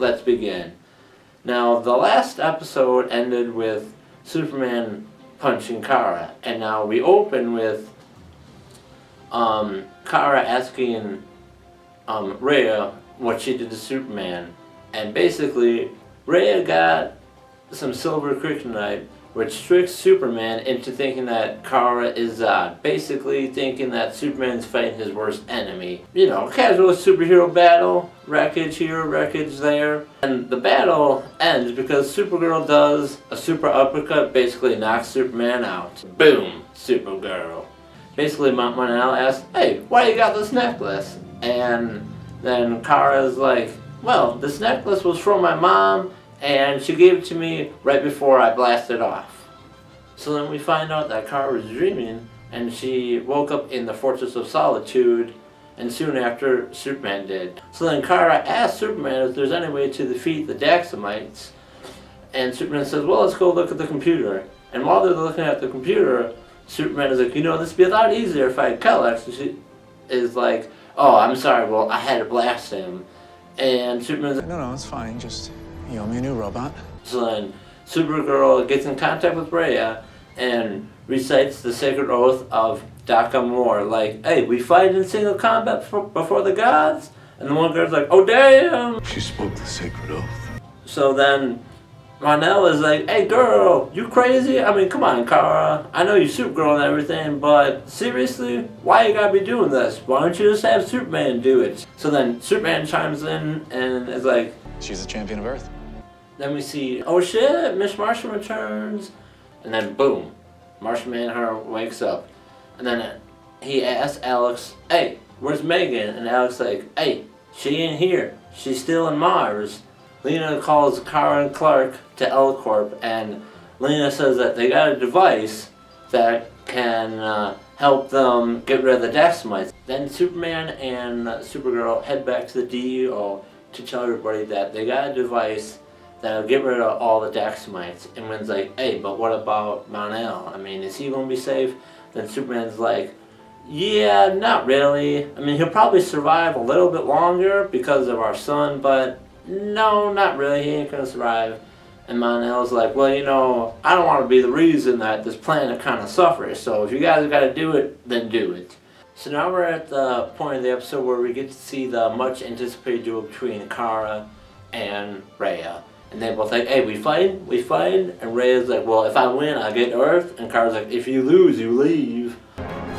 let's begin. Now, the last episode ended with Superman punching Kara, and now we open with Kara asking Rhea what she did to Superman, and basically Rhea got some silver kryptonite, which tricks Superman into thinking that Kara is Zod, basically thinking that Superman's fighting his worst enemy. You know, casual superhero battle, wreckage here, wreckage there. And the battle ends because Supergirl does a super uppercut, basically knocks Superman out. Boom, Supergirl. Basically, Mon-El asks, hey, why you got this necklace? And then Kara's like, well, this necklace was from my mom, and she gave it to me right before I blasted off. So then we find out that Kara was dreaming, and she woke up in the Fortress of Solitude, and soon after, Superman did. So then Kara asks Superman if there's any way to defeat the Daxamites, and Superman says, well, let's go look at the computer. And while they're looking at the computer, Superman is like, you know, this would be a lot easier if I had Kellex. And she is like, oh, I'm sorry, well, I had to blast him. And Superman's like, no, it's fine, just... you owe me a new robot. So then Supergirl gets in contact with Rhea and recites the sacred oath of Dakamor, like, hey, we fight in single combat before the gods? And the one girl's like, oh damn! She spoke the sacred oath. So then Mon-El is like, hey girl, you crazy? I mean, come on, Kara. I know you're Supergirl and everything, but seriously, why you gotta be doing this? Why don't you just have Superman do it? So then Superman chimes in and is like, she's the champion of Earth. then we see, oh shit, Miss Martian returns. And then boom, Martian Manhunter wakes up. And then he asks Alex, hey, where's Megan? And Alex like, hey, she ain't here. She's still in Mars. Lena calls Kara and Clark to L-Corp, and Lena says that they got a device that can help them get rid of the Daxamites. Then Superman and Supergirl head back to the DEO to tell everybody that they got a device that'll get rid of all the Daxamites. And Wynn's like, hey, but what about Mon-El? I mean, is he gonna be safe? Then Superman's like, yeah, not really. I mean, he'll probably survive a little bit longer because of our son, but no, not really, he ain't gonna survive. And Mon-El's like, well, you know, I don't want to be the reason that this planet kind of suffers, so if you guys gotta do it, then do it. So now we're at the point of the episode where we get to see the much anticipated duel between Kara and Rhea. And they both like, hey, we fight, and Rhea's like, well, if I win, I get Earth, and Kara's like, if you lose, you leave.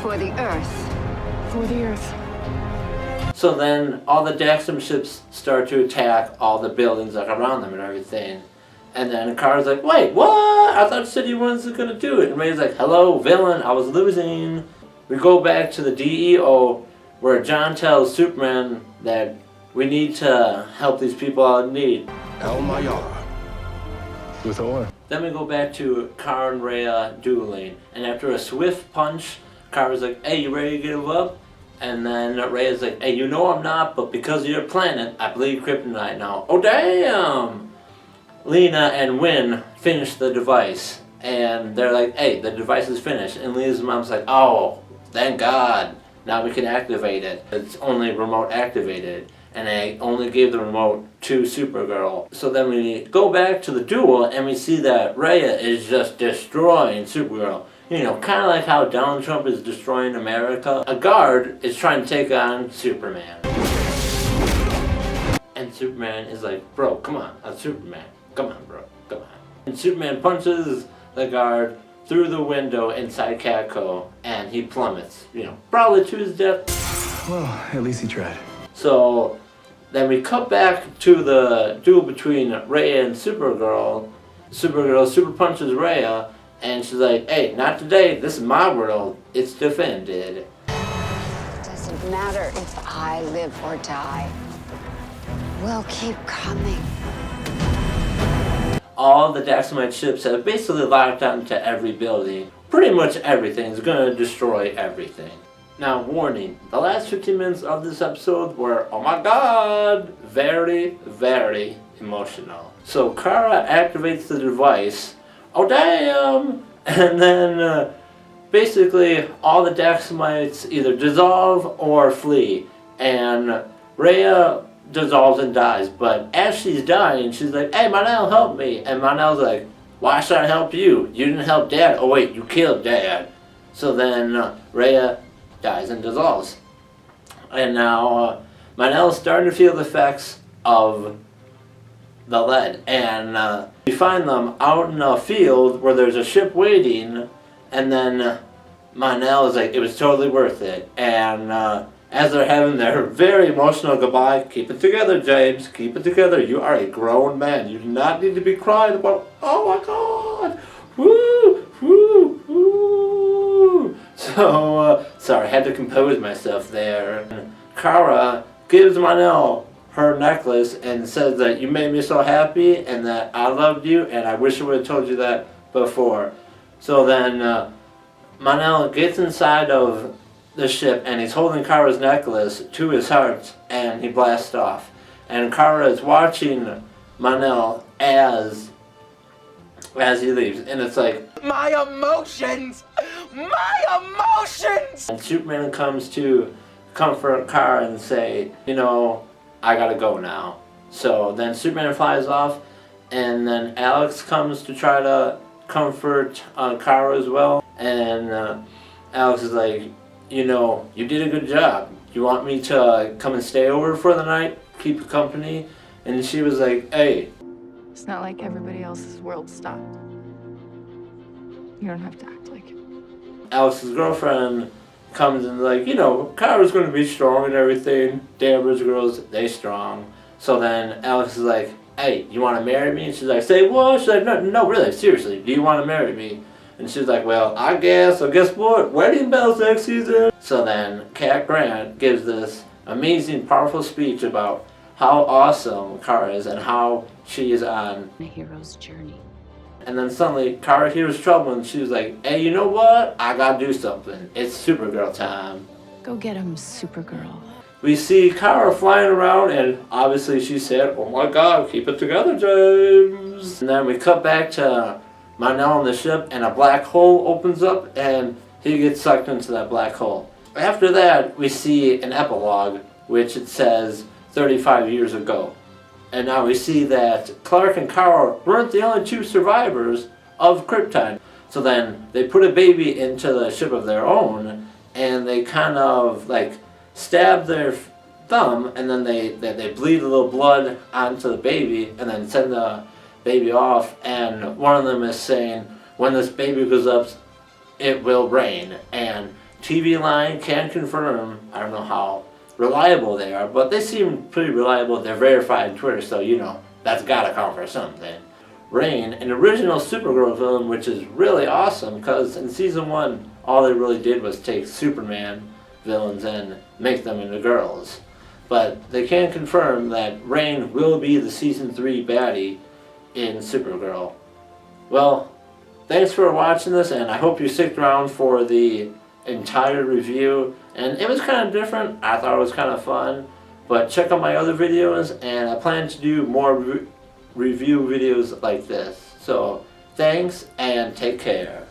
For the Earth. For the Earth. So then all the Daxam ships start to attack all the buildings like around them and everything. And then Kara's like, wait, what? I thought you said you wasn't gonna do it. And Ray's like, hello, villain, I was losing. We go back to the DEO where John tells Superman that we need to help these people out in need. El Mayara. With Or. Then we go back to Kara and Rhea dueling. And after a swift punch, Kara's like, hey, you ready to give up? And then Rhea's like, hey, you know I'm not, but because of your planet, I bleed kryptonite now. Oh, damn! Lena and Wynn finish the device. And they're like, hey, the device is finished. And Lena's mom's like, oh, thank God. Now we can activate it. It's only remote activated. And they only gave the remote to Supergirl. So then we go back to the duel and we see that Rhea is just destroying Supergirl. You know, kind of like how Donald Trump is destroying America. A guard is trying to take on Superman. And Superman is like, bro, come on, that's Superman. Come on, bro, come on. And Superman punches the guard through the window inside Catco, and he plummets, you know, probably to his death. Well, at least he tried. So then we cut back to the duel between Rhea and Supergirl. Supergirl super punches Rhea, and she's like, hey, not today, this is my world, it's defended. Doesn't matter if I live or die. We'll keep coming. All the Daxamite ships have basically locked onto every building. Pretty much everything is going to destroy everything. Now, warning, the last 15 minutes of this episode were, oh my god, very, very emotional. So Kara activates the device. Oh damn! And then basically all the Daxamites either dissolve or flee. And Rhea dissolves and dies. But as she's dying, she's like, "Hey, Mon-El, help me!" And Mon-El's like, "Why should I help you? You didn't help Dad. Oh wait, you killed Dad." So then Rhea dies and dissolves. And now Mon-El is starting to feel the effects of the lead. And we find them out in a field where there's a ship waiting. And then Mon-El is like, "It was totally worth it." And as they're having their very emotional goodbye, "Keep it together, James. Keep it together. You are a grown man. You do not need to be crying about, oh my God. Woo, woo, woo." So, sorry, I had to compose myself there. Kara gives Mon-El her necklace and says that you made me so happy and that I loved you and I wish I would have told you that before. So then Mon-El gets inside of the ship and he's holding Kara's necklace to his heart and he blasts off. And Kara is watching Mon-El as he leaves, and it's like, my emotions! My emotions! And Superman comes to comfort Kara and say, "You know, I gotta go now." So then Superman flies off, and then Alex comes to try to comfort Kara as well. And Alex is like, "You know, you did a good job. You want me to come and stay over for the night, keep you company?" And she was like, "Hey, It's not like everybody else's world stopped. You don't have to act like it." Alex's girlfriend comes and like, "You know, Kara's gonna be strong and everything. Danvers girls, they strong." So then Alex is like, "Hey, you wanna marry me?" And she's like, "Say what?" She's like, no, really, seriously, do you wanna marry me?" And she's like, "Well, I guess. So guess what? Wedding bells next season." So then Cat Grant gives this amazing, powerful speech about how awesome Kara is and how she is on A hero's journey. And then suddenly Kara hears trouble and she's like, "Hey, you know what? I gotta do something. It's Supergirl time." Go get him, Supergirl. We see Kara flying around and obviously she said, "Oh my God, keep it together, James." And then we cut back to Mon-El on the ship and a black hole opens up and he gets sucked into that black hole. After that, we see an epilogue which it says 35 years ago. And now we see that Clark and Kara weren't the only two survivors of Krypton. So then they put a baby into the ship of their own and they kind of like stab their thumb and then they bleed a little blood onto the baby and then send the baby off. And one of them is saying, "When this baby goes up, it will rain." And TV Line can confirm, I don't know how reliable they are, but they seem pretty reliable. They're verified on Twitter, so you know, that's gotta count for something. Rain, an original Supergirl villain, which is really awesome because in season 1, all they really did was take Superman villains and make them into girls. But they can confirm that Rain will be the season 3 baddie in Supergirl. Well, thanks for watching this, and I hope you stick around for the entire review. And it was kind of different. I thought it was kind of fun. But check out my other videos, and I plan to do more review videos like this. So thanks and take care.